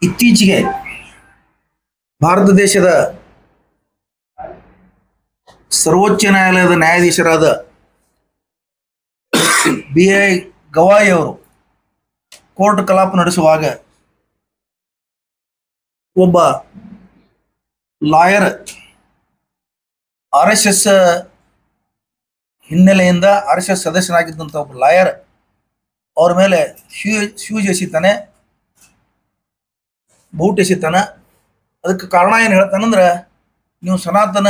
ಇತ್ತೀಚೆಗೆ ಭಾರತ ದೇಶದ ಸರ್ವೋಚ್ಚ ನ್ಯಾಯಾಲಯದ ನ್ಯಾಯಾಧೀಶರಾದ BI ಗವಾಯಿ ಅವರು ಕೋರ್ಟ್ ಕಲಾಪ ನಡೆಸುವಾಗ ಒಬ್ಬ ಲಾಯರ್ RSS ಹಿನ್ನೆಲೆಯಿಂದ RSS ಸದಸ್ಯನಾಗಿದ್ದಂಥ ಒಬ್ಬ ಲಾಯರ್ ಅವ್ರ ಮೇಲೆ ಶೂಜ್ ಎಸಿತಾನೆ, ಬೂಟ್ ಎಸಿತಾನೆ. ಅದಕ್ಕೆ ಕಾರಣ ಏನು ಹೇಳ್ತಾನಂದ್ರೆ, ನೀವು ಸನಾತನ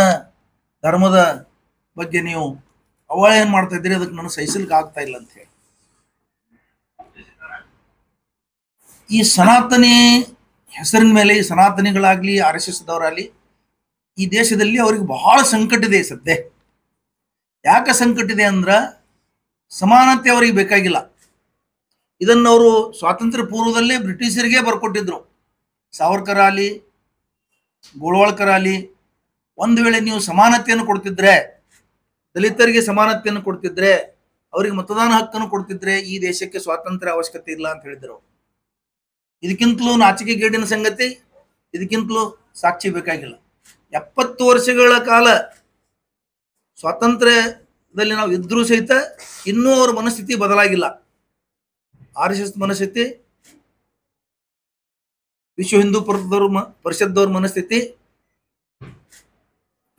ಧರ್ಮದ ಬಗ್ಗೆ ನೀವು ಅವಹೇಳನ ಮಾಡ್ತಾ ಇದ್ದೀರಿ, ಅದಕ್ಕೆ ನನಗೆ ಸಹಿಸಲಿಕ್ಕೆ ಆಗ್ತಾ ಇಲ್ಲ ಅಂತ ಹೇಳಿ. ಈ ಸನಾತನಿ ಹೆಸರಿನ ಮೇಲೆ ಈ ಸನಾತನಿಗಳಾಗ್ಲಿ RSS ದವರಾಗಲಿ ಈ ದೇಶದಲ್ಲಿ ಅವ್ರಿಗೆ ಬಹಳ ಸಂಕಟ ಇದೆ ಸದ್ಯ. ಯಾಕೆ ಸಂಕಟ ಇದೆ ಅಂದ್ರೆ, ಸಮಾನತೆ ಅವರಿಗೆ ಬೇಕಾಗಿಲ್ಲ. ಇದನ್ನು ಅವರು ಸ್ವಾತಂತ್ರ್ಯ ಪೂರ್ವದಲ್ಲೇ ಬ್ರಿಟಿಷರಿಗೆ ಬರ್ಕೊಟ್ಟಿದ್ರು. ಸಾವರ್ಕರ್ ಆಗಲಿ ಗೋಳ್ವಾಳ್ಕರ್ ಆಗಲಿ, ಒಂದು ವೇಳೆ ನೀವು ಸಮಾನತೆಯನ್ನು ಕೊಡ್ತಿದ್ರೆ, ದಲಿತರಿಗೆ ಸಮಾನತೆಯನ್ನು ಕೊಡ್ತಿದ್ರೆ, ಅವರಿಗೆ ಮತದಾನ ಹಕ್ಕನ್ನು ಕೊಡ್ತಿದ್ರೆ ಈ ದೇಶಕ್ಕೆ ಸ್ವಾತಂತ್ರ್ಯ ಅವಶ್ಯಕತೆ ಇಲ್ಲ ಅಂತ ಹೇಳಿದ್ರು. ಇದಕ್ಕಿಂತಲೂ ನಾಚಿಕೆಗೇಡಿನ ಸಂಗತಿ, ಇದಕ್ಕಿಂತಲೂ ಸಾಕ್ಷಿ ಬೇಕಾಗಿಲ್ಲ. 70 ವರ್ಷಗಳ ಕಾಲ ಸ್ವಾತಂತ್ರ್ಯದಲ್ಲಿ ನಾವು ಇದ್ರೂ ಸಹಿತ ಇನ್ನೂ ಅವ್ರ ಮನಸ್ಥಿತಿ ಬದಲಾಗಿಲ್ಲ. RSS ಮನಸ್ಥಿತಿ, ವಿಶ್ವ ಹಿಂದೂ ಪರಿಷತ್ದವ್ರ ಮನಸ್ಥಿತಿ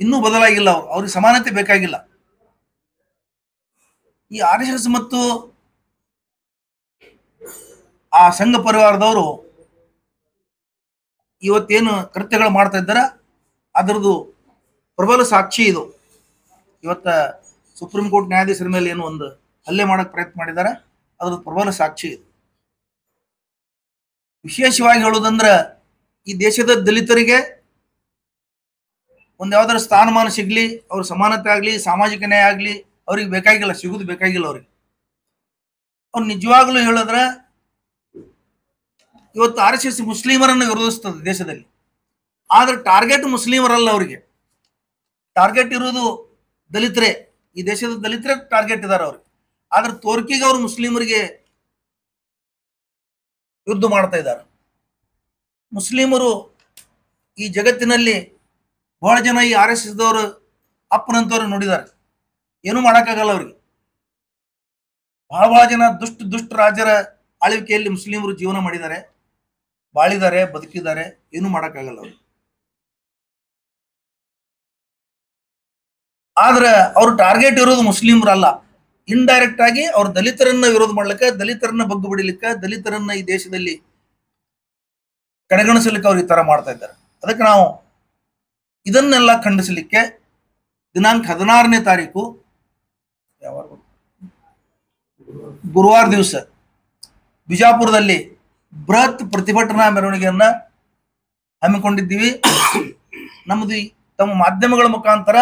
ಇನ್ನೂ ಬದಲಾಗಿಲ್ಲ. ಅವ್ರಿಗೆ ಸಮಾನತೆ ಬೇಕಾಗಿಲ್ಲ. ಈ RSS ಮತ್ತು ಆ ಸಂಘ ಪರಿವಾರದವರು ಇವತ್ತೇನು ಕೃತ್ಯಗಳು ಮಾಡ್ತಾ ಇದ್ದಾರೆ ಅದರದ್ದು ಪ್ರಬಲ ಸಾಕ್ಷಿ ಇದು. ಇವತ್ತ ಸುಪ್ರೀಂ ಕೋರ್ಟ್ ನ್ಯಾಯಾಧೀಶರ ಮೇಲೆ ಏನು ಒಂದು ಹಲ್ಲೆ ಮಾಡಕ್ ಪ್ರಯತ್ನ ಮಾಡಿದ್ದಾರೆ, ಅದ್ರದ್ದು ಪ್ರಬಲ ಸಾಕ್ಷಿ ಇದು. ವಿಶೇಷವಾಗಿ ಹೇಳುವುದಂದ್ರೆ, ಈ ದೇಶದ ದಲಿತರಿಗೆ ಒಂದು ಯಾವ್ದಾರ ಸ್ಥಾನಮಾನ ಸಿಗ್ಲಿ, ಅವ್ರ ಸಮಾನತೆ ಆಗ್ಲಿ, ಸಾಮಾಜಿಕ ನ್ಯಾಯ ಆಗ್ಲಿ ಅವ್ರಿಗೆ ಬೇಕಾಗಿಲ್ಲ, ಸಿಗುದು ಬೇಕಾಗಿಲ್ಲ ಅವ್ರಿಗೆ. ಅವ್ರು ನಿಜವಾಗ್ಲೂ ಹೇಳಿದ್ರೆ, ಇವತ್ತು RSS ಮುಸ್ಲಿಮರನ್ನು ವಿರೋಧಿಸ್ತದೆ ದೇಶದಲ್ಲಿ. ಆದ್ರೆ ಟಾರ್ಗೆಟ್ ಮುಸ್ಲಿಮರಲ್ಲ, ಅವರಿಗೆ ಟಾರ್ಗೆಟ್ ಇರೋದು ದಲಿತರೇ. ಈ ದೇಶದ ದಲಿತರೇ ಟಾರ್ಗೆಟ್ ಇದಾರೆ ಅವ್ರಿಗೆ. ಆದ್ರೆ ತೋರ್ಕಿಗೆ ಅವರು ಮುಸ್ಲಿಮರಿಗೆ ಯುದ್ಧ ಮಾಡ್ತಾ ಇದ್ದಾರೆ. ಮುಸ್ಲಿಮರು ಈ ಜಗತ್ತಿನಲ್ಲಿ ಬಹಳ ಜನ ಈ RSS ದವರು ಅಪ್ಪನಂತವ್ರು ನೋಡಿದ್ದಾರೆ, ಏನೂ ಮಾಡೋಕ್ಕಾಗಲ್ಲ ಅವ್ರಿಗೆ. ಬಹಳ ಜನ ದುಷ್ಟ ರಾಜರ ಆಳ್ವಿಕೆಯಲ್ಲಿ ಮುಸ್ಲಿಮರು ಜೀವನ ಮಾಡಿದ್ದಾರೆ, ಬಾಳಿದ್ದಾರೆ, ಬದುಕಿದ್ದಾರೆ, ಏನೂ ಮಾಡೋಕ್ಕಾಗಲ್ಲ ಅವ್ರಿಗೆ. ಆದ್ರೆ ಅವ್ರ ಟಾರ್ಗೆಟ್ ಇರೋದು ಮುಸ್ಲಿಮರಲ್ಲ. ಇಂಡೈರೆಕ್ಟ್ ಆಗಿ ಅವ್ರ ದಲಿತರನ್ನ ವಿರೋಧ ಮಾಡ್ಲಿಕ್ಕೆ, ದಲಿತರನ್ನ ಬಗ್ಗು ಬಿಡಲಿಕ್ಕೆ, ದಲಿತರನ್ನ ಈ ದೇಶದಲ್ಲಿ ಕಡೆಗಣಿಸಲಿಕ್ಕೆ ಅವ್ರು ಈ ತರ ಮಾಡ್ತಾ ಇದ್ದಾರೆ. ಅದಕ್ಕೆ ನಾವು ಇದನ್ನೆಲ್ಲ ಖಂಡಿಸಲಿಕ್ಕೆ ದಿನಾಂಕ 16ನೇ ತಾರೀಕು ಗುರುವಾರ ದಿವಸ ಬಿಜಾಪುರದಲ್ಲಿ ಬೃಹತ್ ಪ್ರತಿಭಟನಾ ಮೆರವಣಿಗೆಯನ್ನ ಹಮ್ಮಿಕೊಂಡಿದ್ದೀವಿ. ನಮ್ದು ತಮ್ಮ ಮಾಧ್ಯಮಗಳ ಮುಖಾಂತರ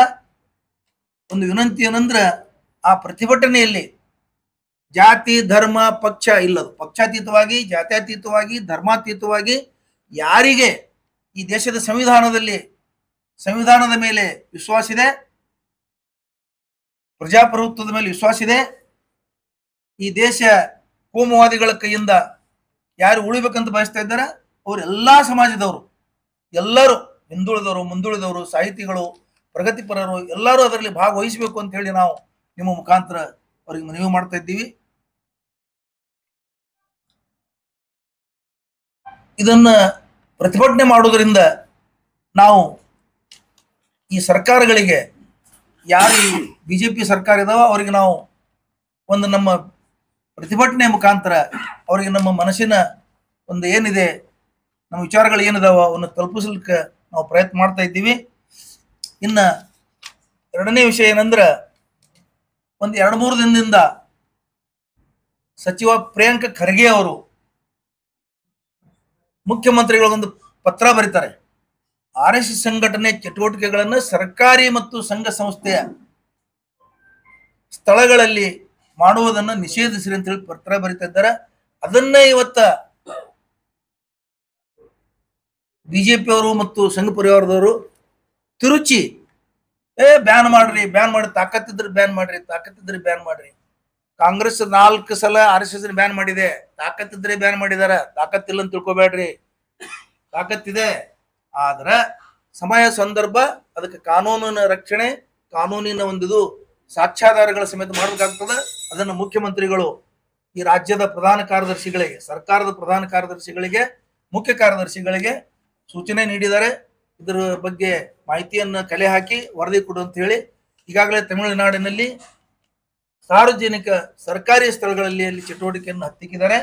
ಒಂದು ವಿನಂತಿ ಏನಂದ್ರೆ, ಆ ಪ್ರತಿಭಟನೆಯಲ್ಲಿ ಜಾತಿ ಧರ್ಮ ಪಕ್ಷ ಇಲ್ಲದು, ಪಕ್ಷಾತೀತವಾಗಿ, ಜಾತ್ಯತೀತವಾಗಿ, ಧರ್ಮಾತೀತವಾಗಿ ಯಾರಿಗೆ ಈ ದೇಶದ ಸಂವಿಧಾನದ ಮೇಲೆ ವಿಶ್ವಾಸ ಇದೆ, ಪ್ರಜಾಪ್ರಭುತ್ವದ ಮೇಲೆ ವಿಶ್ವಾಸ ಇದೆ, ಈ ದೇಶ ಕೋಮುವಾದಿಗಳ ಕೈಯಿಂದ ಯಾರು ಉಳಿಬೇಕಂತ ಬಯಸ್ತಾ ಇದ್ದಾರೆ, ಅವರು ಎಲ್ಲಾ ಸಮಾಜದವರು, ಎಲ್ಲರೂ ಹಿಂದುಳಿದವರು, ಮುಂದುಳಿದವರು, ಸಾಹಿತಿಗಳು, ಪ್ರಗತಿಪರರು ಎಲ್ಲರೂ ಅದರಲ್ಲಿ ಭಾಗವಹಿಸಬೇಕು ಅಂತ ಹೇಳಿ ನಾವು ನಿಮ್ಮ ಮುಖಾಂತರ ಅವರಿಗೆ ಮನವಿ ಮಾಡ್ತಾ ಇದ್ದೀವಿ. ಇದನ್ನ ಪ್ರತಿಭಟನೆ ಮಾಡೋದ್ರಿಂದ ನಾವು ಈ ಸರ್ಕಾರಗಳಿಗೆ, ಯಾರು BJP ಸರ್ಕಾರ ಇದಾವ ಅವರಿಗೆ ನಾವು ಒಂದು ನಮ್ಮ ಪ್ರತಿಭಟನೆ ಮುಖಾಂತರ ಅವರಿಗೆ ನಮ್ಮ ಮನಸ್ಸಿನ ಒಂದು ಏನಿದೆ, ನಮ್ಮ ವಿಚಾರಗಳು ಏನಿದಾವ ಅವನ್ನ ತಲುಪಿಸಲಿಕ್ಕೆ ನಾವು ಪ್ರಯತ್ನ ಮಾಡ್ತಾ ಇದ್ದೀವಿ. ಇನ್ನ ಎರಡನೇ ವಿಷಯ ಏನಂದ್ರೆ, ಒಂದು 2-3 ದಿನದಿಂದ ಸಚಿವ ಪ್ರಿಯಾಂಕ ಖರ್ಗೆ ಅವರು ಮುಖ್ಯಮಂತ್ರಿಗಳಿಗೊಂದು ಪತ್ರ ಬರೀತಾರೆ. RSS ಸಂಘಟನೆ ಚಟುವಟಿಕೆಗಳನ್ನು ಸರ್ಕಾರಿ ಮತ್ತು ಸಂಘ ಸಂಸ್ಥೆಯ ಸ್ಥಳಗಳಲ್ಲಿ ಮಾಡುವುದನ್ನು ನಿಷೇಧಿಸಿರಿ ಅಂತ ಹೇಳಿ ಪತ್ರ ಬರೀತಾ ಇದ್ದಾರೆ. ಅದನ್ನೇ ಇವತ್ತ BJP ಅವರು ಮತ್ತು ಸಂಘ ಪರಿವಾರದವರು ತಿರುಚಿ ಬ್ಯಾನ್ ಮಾಡ್ರಿ, ತಾಕತ್ತಿದ್ರೆ ಬ್ಯಾನ್ ಮಾಡ್ರಿ. ಕಾಂಗ್ರೆಸ್ 4 ಸಲ RSS ಬ್ಯಾನ್ ಮಾಡಿದೆ, ತಾಕತ್ತಿದ್ರೆ ಬ್ಯಾನ್ ಮಾಡಿದಾರ, ತಾಕತ್ತಿಲ್ಲ ಅಂತ ತಿಳ್ಕೊಬೇಡ್ರಿ. ತಾಕತ್ತಿದೆ. ಆದ್ರೆ ಸಮಯ ಸಂದರ್ಭ ಅದಕ್ಕೆ ಕಾನೂನಿನ ರಕ್ಷಣೆ, ಕಾನೂನಿನ ಒಂದು ಸಾಕ್ಷ್ಯಾಧಾರಗಳ ಸಮೇತ ಮಾಡಬೇಕಾಗ್ತದೆ. ಅದನ್ನು ಮುಖ್ಯಮಂತ್ರಿಗಳು ಈ ರಾಜ್ಯದ ಪ್ರಧಾನ ಕಾರ್ಯದರ್ಶಿಗಳಿಗೆ, ಸರ್ಕಾರದ ಪ್ರಧಾನ ಕಾರ್ಯದರ್ಶಿಗಳಿಗೆ, ಮುಖ್ಯ ಕಾರ್ಯದರ್ಶಿಗಳಿಗೆ ಸೂಚನೆ ನೀಡಿದ್ದಾರೆ. ಇದರ ಬಗ್ಗೆ ಮಾಹಿತಿಯನ್ನು ಕಲೆ ಹಾಕಿ ವರದಿ ಕೊಡು ಅಂತ ಹೇಳಿ ಈಗಾಗಲೇ ತಮಿಳುನಾಡಿನಲ್ಲಿ ಸಾರ್ವಜನಿಕ ಸರ್ಕಾರಿ ಸ್ಥಳಗಳಲ್ಲಿ ಅಲ್ಲಿ ಚಟುವಟಿಕೆಯನ್ನು ಹತ್ತಿಕ್ಕಿದ್ದಾರೆ.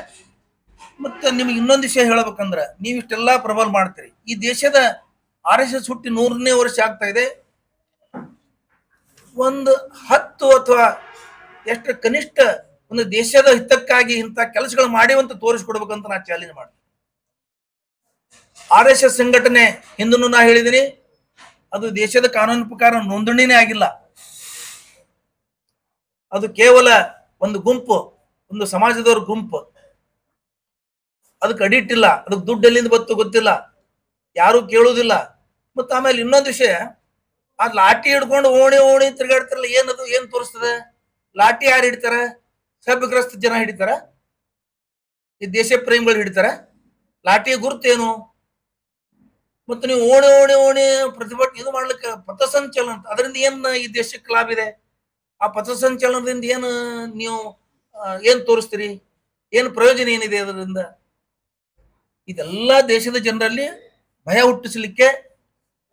ಮತ್ತೆ ನಿಮಗೆ ಇನ್ನೊಂದು ವಿಷಯ ಹೇಳ್ಬೇಕಂದ್ರೆ, ನೀವಿಷ್ಟೆಲ್ಲ ಪ್ರಬಲ ಮಾಡ್ತೀರಿ. ಈ ದೇಶದ RSS ಹುಟ್ಟಿ 100ನೇ ವರ್ಷ ಆಗ್ತಾ ಇದೆ. ಒಂದು 10 ಅಥವಾ ಎಷ್ಟು ಕನಿಷ್ಠ ಒಂದು ದೇಶದ ಹಿತಕ್ಕಾಗಿ ಇಂಥ ಕೆಲಸಗಳು ಮಾಡಿವಂತ ತೋರಿಸ್ಕೊಡ್ಬೇಕಂತ ನಾ ಚಾಲೆಂಜ್ ಮಾಡ್ತೀನಿ. RSS ಸಂಘಟನೆ ಹಿಂದೂ ನಾ ಹೇಳಿದ್ದೀನಿ, ಅದು ದೇಶದ ಕಾನೂನು ಪ್ರಕಾರ ನೋಂದಣಿನೇ ಆಗಿಲ್ಲ. ಅದು ಕೇವಲ ಒಂದು ಗುಂಪು, ಒಂದು ಸಮಾಜದವ್ರ ಗುಂಪು. ಅದಕ್ಕೆ ಅಡಿಟ್ ಇಲ್ಲ, ಅದಕ್ಕೆ ದುಡ್ಡು ಎಲ್ಲಿಂದ ಬತ್ತು ಗೊತ್ತಿಲ್ಲ, ಯಾರು ಕೇಳುವುದಿಲ್ಲ. ಮತ್ತು ಆಮೇಲೆ ಇನ್ನೊಂದು ವಿಷಯ, ಆ ಲಾಠಿ ಹಿಡ್ಕೊಂಡು ಓಣಿ ತಿರುಗಾಡ್ತಾರಲ್ಲ, ಏನದು ಏನ್ ತೋರಿಸ್ತದೆ? ಲಾಠಿ ಯಾರು ಹಿಡಿತಾರ? ಸಭ್ಯಗ್ರಸ್ತ ಜನ ಹಿಡಿತಾರ? ಈ ದೇಶ ಪ್ರೇಮಿಗಳು ಹಿಡಿತಾರ? ಲಾಠಿಯ ಗುರುತೇನು? ಮತ್ತು ನೀವು ಓಣಿ ಪ್ರತಿಭಟನೆ ಇದು ಮಾಡ್ಲಿಕ್ಕೆ ಪಥಸಂಚಲನ ಅಂತ, ಅದರಿಂದ ಏನ್ ಈ ದೇಶಕ್ಕೆ ಲಾಭ ಇದೆ? ಆ ಪಥಸಂಚಲನದಿಂದ ಏನು ನೀವು ಏನ್ ತೋರಿಸ್ತೀರಿ? ಏನು ಪ್ರಯೋಜನ ಏನಿದೆ ಅದರಿಂದ? ಇದೆಲ್ಲ ದೇಶದ ಜನರಲ್ಲಿ ಭಯ ಹುಟ್ಟಿಸಲಿಕ್ಕೆ,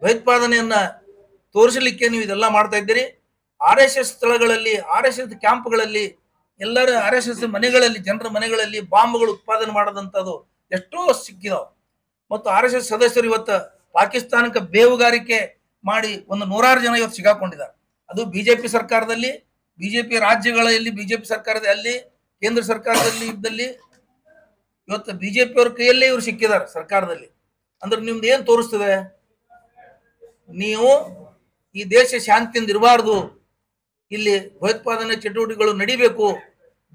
ಭಯೋತ್ಪಾದನೆಯನ್ನ ತೋರಿಸಲಿಕ್ಕೆ ನೀವು ಇದೆಲ್ಲ ಮಾಡ್ತಾ ಇದ್ದೀರಿ. RSS ಸ್ಥಳಗಳಲ್ಲಿ, RSS ಕ್ಯಾಂಪ್ಗಳಲ್ಲಿ, ಎಲ್ಲರ RSS ಮನೆಗಳಲ್ಲಿ, ಜನರ ಮನೆಗಳಲ್ಲಿ ಬಾಂಬ್ಗಳು ಉತ್ಪಾದನೆ ಮಾಡದಂಥದ್ದು ಎಷ್ಟೋ ಸಿಕ್ಕಿದಾವ. ಮತ್ತು RSS ಸದಸ್ಯರು ಇವತ್ತು ಪಾಕಿಸ್ತಾನಕ್ಕೆ ಬೇಹುಗಾರಿಕೆ ಮಾಡಿ ಒಂದು 100 ಜನ ಇವತ್ತು ಸಿಗಾಕೊಂಡಿದ್ದಾರೆ. ಅದು ಬಿಜೆಪಿ ಸರ್ಕಾರದಲ್ಲಿ, ಬಿಜೆಪಿ ರಾಜ್ಯಗಳಲ್ಲಿ, ಬಿಜೆಪಿ ಸರ್ಕಾರದಲ್ಲಿ, ಕೇಂದ್ರ ಸರ್ಕಾರದಲ್ಲಿ ಇದ್ದಲ್ಲಿ ಇವತ್ತು ಬಿಜೆಪಿ ಅವ್ರ ಕೈಯಲ್ಲೇ ಇವ್ರು ಸಿಕ್ಕಿದ್ದಾರೆ ಸರ್ಕಾರದಲ್ಲಿ. ಅಂದ್ರೆ ನಿಮ್ದು ಏನ್ ತೋರಿಸ್ತದೆ? ನೀವು ಈ ದೇಶ ಶಾಂತಿಯಿಂದ ಇರಬಾರ್ದು, ಇಲ್ಲಿ ಭಯೋತ್ಪಾದನೆ ಚಟುವಟಿಕೆಗಳು ನಡಿಬೇಕು,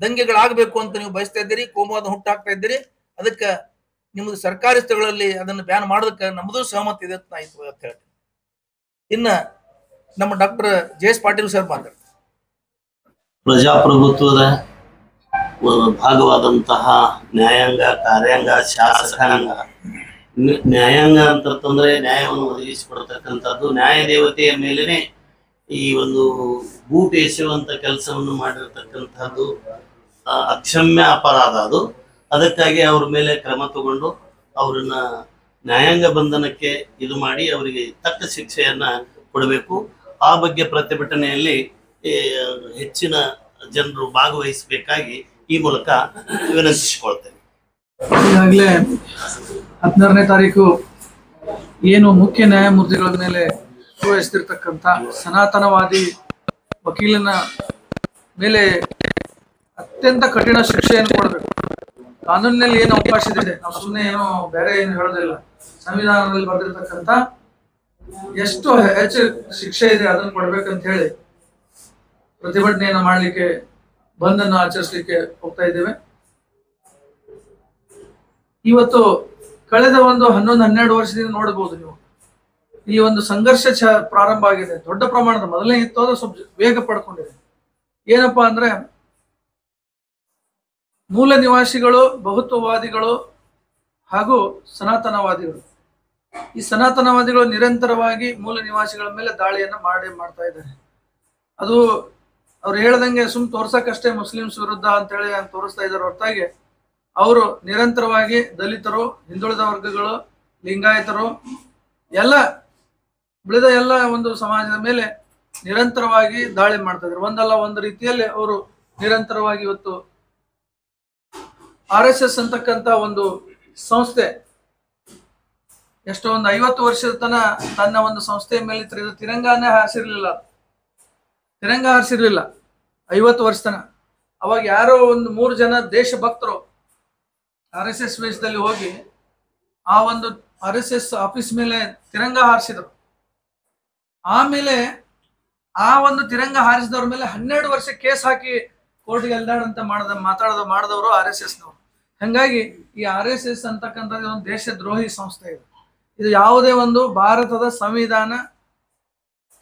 ದಂಗೆಗಳಾಗಬೇಕು ಅಂತ ನೀವು ಬಯಸ್ತಾ ಇದ್ದೀರಿ, ಕೋಮುವಾದ ಹುಟ್ಟಾಕ್ತಾ ಇದ್ದೀರಿ. ಅದಕ್ಕೆ ನಿಮ್ದು ಸರ್ಕಾರಿ ಸ್ಥಳಗಳಲ್ಲಿ ಅದನ್ನು ಬ್ಯಾನ್ ಮಾಡೋದಕ್ಕೆ ನಮ್ಮದು ಸಹಮತ ಇದೆ ಅಂತ ಹೇಳ್ತೀನಿ. ಇನ್ನ ನಮ್ಮ ಡಾಕ್ಟರ್ JS ಪಾಟೀಲ್ ಸರ್ ಮಾತಾಡ್ತಾರೆ. ಪ್ರಜಾಪ್ರಭುತ್ವದ ಭಾಗವಾದಂತಹ ನ್ಯಾಯಾಂಗ, ಕಾರ್ಯಾಂಗ, ಶಾಸಕಾಂಗ. ನ್ಯಾಯಾಂಗ ಅಂತಂದ್ರೆ ನ್ಯಾಯವನ್ನು ಒದಗಿಸಿಕೊಡ್ತಕ್ಕಂಥದ್ದು, ನ್ಯಾಯ ದೇವತೆಯ ಮೇಲೇನೆ ಈ ಒಂದು ಬೂಟ್ ಎಸೆಯುವಂತ ಕೆಲಸವನ್ನು ಮಾಡಿರ್ತಕ್ಕಂಥದ್ದು ಅಕ್ಷಮ್ಯ ಅಪರಾಧ. ಅದು ಅದಕ್ಕಾಗಿ ಅವ್ರ ಮೇಲೆ ಕ್ರಮ ತಗೊಂಡು ಅವರನ್ನ ನ್ಯಾಯಾಂಗ ಬಂಧನಕ್ಕೆ ಇದು ಮಾಡಿ ಅವರಿಗೆ ತಕ್ಕ ಶಿಕ್ಷೆಯನ್ನ ಕೊಡಬೇಕು. ಆ ಬಗ್ಗೆ ಪ್ರತಿಭಟನೆಯಲ್ಲಿ ಹೆಚ್ಚಿನ ಜನರು ಭಾಗವಹಿಸಬೇಕಾಗಿ ಈ ಮೂಲಕ ವಿನಂತಿಸಿಕೊಳ್ತೇನೆ. ಈಗಾಗಲೇ 16ನೇ ತಾರೀಕು ಏನು ಮುಖ್ಯ ನ್ಯಾಯಮೂರ್ತಿಗಳ ಮೇಲೆ ವಹಿಸ್ತಿರ್ತಕ್ಕಂಥ ಸನಾತನವಾದಿ ವಕೀಲನ ಮೇಲೆ ಅತ್ಯಂತ ಕಠಿಣ ಶಿಕ್ಷೆಯನ್ನು ಕೊಡಬೇಕು. ಕಾನೂನಿನಲ್ಲಿ ಏನು ಅವಕಾಶ ಇದೆ, ನಾವು ಸುಮ್ಮನೆ ಏನೋ ಬೇರೆ ಏನು ಹೇಳೋದಿಲ್ಲ, ಸಂವಿಧಾನದಲ್ಲಿ ಬರೆದಿರ್ತಕ್ಕಂಥ ಎಷ್ಟು ಹೆಚ್ಚು ಶಿಕ್ಷೆ ಇದೆ ಅದನ್ನು ಕೊಡ್ಬೇಕಂತ ಹೇಳಿ ಪ್ರತಿಭಟನೆಯನ್ನ ಮಾಡಲಿಕ್ಕೆ, ಬಂದನ್ನು ಆಚರಿಸಲಿಕ್ಕೆ ಹೋಗ್ತಾ ಇದ್ದೇವೆ. ಇವತ್ತು ಕಳೆದ ಒಂದು 11-12 ವರ್ಷದಿಂದ ನೋಡಬಹುದು ನೀವು, ಈ ಒಂದು ಸಂಘರ್ಷ ಪ್ರಾರಂಭ ಆಗಿದೆ. ದೊಡ್ಡ ಪ್ರಮಾಣದ ಮೊದಲನೇ ಇತ್ತು, ಅದು ಸ್ವಲ್ಪ ವೇಗ ಪಡ್ಕೊಂಡಿದೆ. ಏನಪ್ಪಾ ಅಂದ್ರೆ, ಮೂಲ ನಿವಾಸಿಗಳು, ಬಹುತ್ವವಾದಿಗಳು ಹಾಗೂ ಸನಾತನವಾದಿಗಳು, ಈ ಸನಾತನವಾದಿಗಳು ನಿರಂತರವಾಗಿ ಮೂಲ ನಿವಾಸಿಗಳ ಮೇಲೆ ದಾಳಿಯನ್ನ ಮಾಡ್ತಾ ಇದ್ದಾರೆ. ಅದು ಅವ್ರು ಹೇಳ್ದಂಗೆ ತೋರ್ಸಕ್ಕಷ್ಟೇ ಮುಸ್ಲಿಮ್ಸ್ ವಿರುದ್ಧ ಅಂತೇಳಿ ತೋರಿಸ್ತಾ ಇದ್ದಾರೆ ಹೊರತಾಗಿ, ಅವರು ನಿರಂತರವಾಗಿ ದಲಿತರು, ಹಿಂದುಳಿದ ವರ್ಗಗಳು, ಲಿಂಗಾಯತರು, ಎಲ್ಲ ಉಳಿದ ಎಲ್ಲ ಒಂದು ಸಮಾಜದ ಮೇಲೆ ನಿರಂತರವಾಗಿ ದಾಳಿ ಮಾಡ್ತಾ ಇದ್ದಾರೆ. ಒಂದಲ್ಲ ಒಂದು ರೀತಿಯಲ್ಲಿ ಅವರು ನಿರಂತರವಾಗಿ ಇವತ್ತು RSS ಅಂತಕ್ಕಂಥ ಒಂದು ಸಂಸ್ಥೆ ಎಷ್ಟೋ ಒಂದು 50 ವರ್ಷದ ತನ್ನ ಒಂದು ಸಂಸ್ಥೆಯ ಮೇಲೆ ತಿರಂಗಾನೇ ಹಾರಿಸಿರ್ಲಿಲ್ಲ 50 ವರ್ಷ ತನ. ಅವಾಗ ಯಾರೋ ಒಂದು 3 ಜನ ದೇಶಭಕ್ತರು RSS ವೇಷದಲ್ಲಿ ಹೋಗಿ ಆ ಒಂದು RSS ಆಫೀಸ್ ಮೇಲೆ ತಿರಂಗ ಹಾರಿಸಿದ್ರು. ಆಮೇಲೆ ಆ ಒಂದು ತಿರಂಗ ಹಾರಿಸಿದವ್ರ ಮೇಲೆ 12 ವರ್ಷ ಕೇಸ್ ಹಾಕಿ ಕೋರ್ಟ್ಗೆ ಎಲ್ದಾಡಂತ ಮಾಡಿದವರು RSSನವರು. ಹಂಗಾಗಿ ಈ RSS ಅಂತಕ್ಕಂಥದ್ದು ಒಂದು ದೇಶದ್ರೋಹಿ ಸಂಸ್ಥೆ ಇದೆ. ಇದು ಯಾವುದೇ ಒಂದು ಭಾರತದ ಸಂವಿಧಾನ,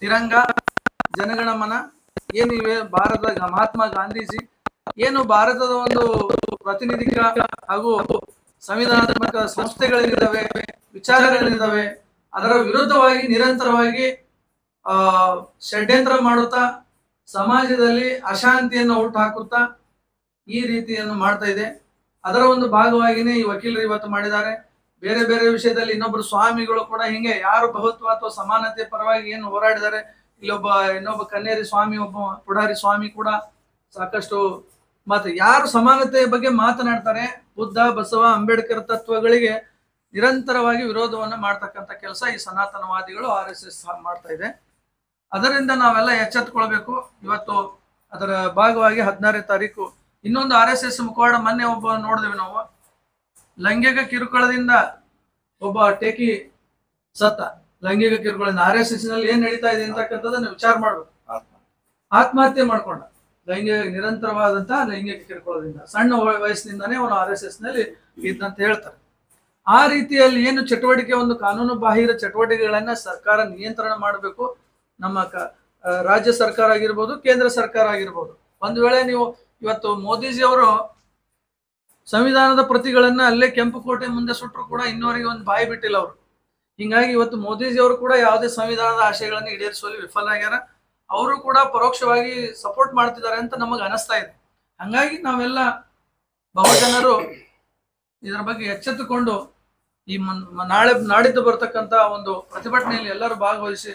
ತಿರಂಗ, ಜನಗಣಮನ ಏನಿವೆ, ಭಾರತದ ಮಹಾತ್ಮ ಗಾಂಧೀಜಿ ಏನು ಭಾರತದ ಒಂದು ಪ್ರಾತಿನಿಧಿಕ ಹಾಗೂ ಸಂವಿಧಾನಾತ್ಮಕ ಸಂಸ್ಥೆಗಳಿದ್ದಾವೆ, ವಿಚಾರಗಳಿದ್ದಾವೆ. ಅದರ ವಿರುದ್ಧವಾಗಿ ನಿರಂತರವಾಗಿ ಷಡ್ಯಂತ್ರ ಮಾಡುತ್ತಾ ಸಮಾಜದಲ್ಲಿ ಅಶಾಂತಿಯನ್ನು ಹುಟ್ಟು ಹಾಕುತ್ತಾ ಈ ರೀತಿಯನ್ನು ಮಾಡ್ತಾ ಇದೆ. ಅದರ ಒಂದು ಭಾಗವಾಗಿನೇ ಈ ವಕೀಲರು ಇವತ್ತು ಮಾಡಿದ್ದಾರೆ. ಬೇರೆ ಬೇರೆ ವಿಷಯದಲ್ಲಿ ಇನ್ನೊಬ್ಬರು ಸ್ವಾಮಿಗಳು ಕೂಡ ಹಿಂಗೆ ಯಾರು ಬಹುತ್ವ ಅಥವಾ ಸಮಾನತೆ ಪರವಾಗಿ ಏನು ಹೋರಾಡಿದ್ದಾರೆ. ಇನ್ನೊಬ್ಬ ಕನ್ನೇರಿ ಸ್ವಾಮಿ, ಒಬ್ಬ ಪುಡಾರಿ ಸ್ವಾಮಿ ಕೂಡ ಸಾಕಷ್ಟು ಮತ್ತೆ ಯಾರು ಸಮಾನತೆಯ ಬಗ್ಗೆ ಮಾತನಾಡ್ತಾರೆ, ಬುದ್ಧ, ಬಸವ, ಅಂಬೇಡ್ಕರ್ ತತ್ವಗಳಿಗೆ ನಿರಂತರವಾಗಿ ವಿರೋಧವನ್ನ ಮಾಡ್ತಕ್ಕಂಥ ಕೆಲಸ ಈ ಸನಾತನವಾದಿಗಳು RSS ಮಾಡ್ತಾ ಇದೆ. ಅದರಿಂದ ನಾವೆಲ್ಲ ಎಚ್ಚೆತ್ತುಕೊಳ್ಬೇಕು. ಇವತ್ತು ಅದರ ಭಾಗವಾಗಿ 16ನೇ ತಾರೀಕು ಇನ್ನೊಂದು RSS ಮುಖವಾಡ ಮೊನ್ನೆ ಒಬ್ಬ ನೋಡಿದ್ವಿ ನಾವು. ಲೈಂಗಿಕ ಕಿರುಕುಳದಿಂದ ಒಬ್ಬ ಟೇಕಿ ಸತ್ತ. ಲೈಂಗಿಕ ಕಿರುಕುಳದಿಂದ RSS ನಲ್ಲಿ ಏನ್ ನಡೀತಾ ಇದೆ ಅಂತಕ್ಕಂಥದ್ದನ್ನ ವಿಚಾರ ಮಾಡ್ಬೇಕು. ಆತ್ಮಹತ್ಯೆ ಮಾಡ್ಕೊಂಡ ನಿರಂತರವಾದಂತಹ ಲೈಂಗಿಕ ಕಿರುಕುಳದಿಂದ. ಸಣ್ಣ ವಯಸ್ಸಿನಿಂದಾನೇ ಅವನು RSS ನಲ್ಲಿ ಇದ್ದಂತ ಹೇಳ್ತಾರೆ. ಆ ರೀತಿಯಲ್ಲಿ ಏನು ಚಟುವಟಿಕೆ, ಒಂದು ಕಾನೂನು ಬಾಹಿರ ಚಟುವಟಿಕೆಗಳನ್ನ ಸರ್ಕಾರ ನಿಯಂತ್ರಣ ಮಾಡಬೇಕು. ನಮ್ಮ ರಾಜ್ಯ ಸರ್ಕಾರ ಆಗಿರ್ಬೋದು, ಕೇಂದ್ರ ಸರ್ಕಾರ ಆಗಿರ್ಬೋದು. ಒಂದು ವೇಳೆ ನೀವು ಇವತ್ತು ಮೋದಿಜಿ ಅವರು ಸಂವಿಧಾನದ ಪ್ರತಿಗಳನ್ನ ಅಲ್ಲೇ ಕೆಂಪುಕೋಟೆ ಮುಂದೆ ಸುಟ್ಟರು ಕೂಡ ಇನ್ನೂವರೆಗೆ ಒಂದು ಬಾಯಿ ಬಿಟ್ಟಿಲ್ಲ ಅವರು. ಹಿಂಗಾಗಿ ಇವತ್ತು ಮೋದಿಜಿ ಅವರು ಕೂಡ ಯಾವುದೇ ಸಂವಿಧಾನದ ಆಶಯಗಳನ್ನು ಈಡೇರಿಸುವಲ್ಲಿ ವಿಫಲ ಆಗ್ಯಾರ. ಅವರು ಕೂಡ ಪರೋಕ್ಷವಾಗಿ ಸಪೋರ್ಟ್ ಮಾಡ್ತಿದ್ದಾರೆ ಅಂತ ನಮಗೆ ಅನಿಸ್ತಾ ಇದೆ. ಹಂಗಾಗಿ ನಾವೆಲ್ಲ ಬಹುಜನರು ಇದರ ಬಗ್ಗೆ ಎಚ್ಚೆತ್ತುಕೊಂಡು ಈ ನಾಡಿದ್ದು ಬರ್ತಕ್ಕಂತ ಒಂದು ಪ್ರತಿಭಟನೆಯಲ್ಲಿ ಎಲ್ಲರೂ ಭಾಗವಹಿಸಿ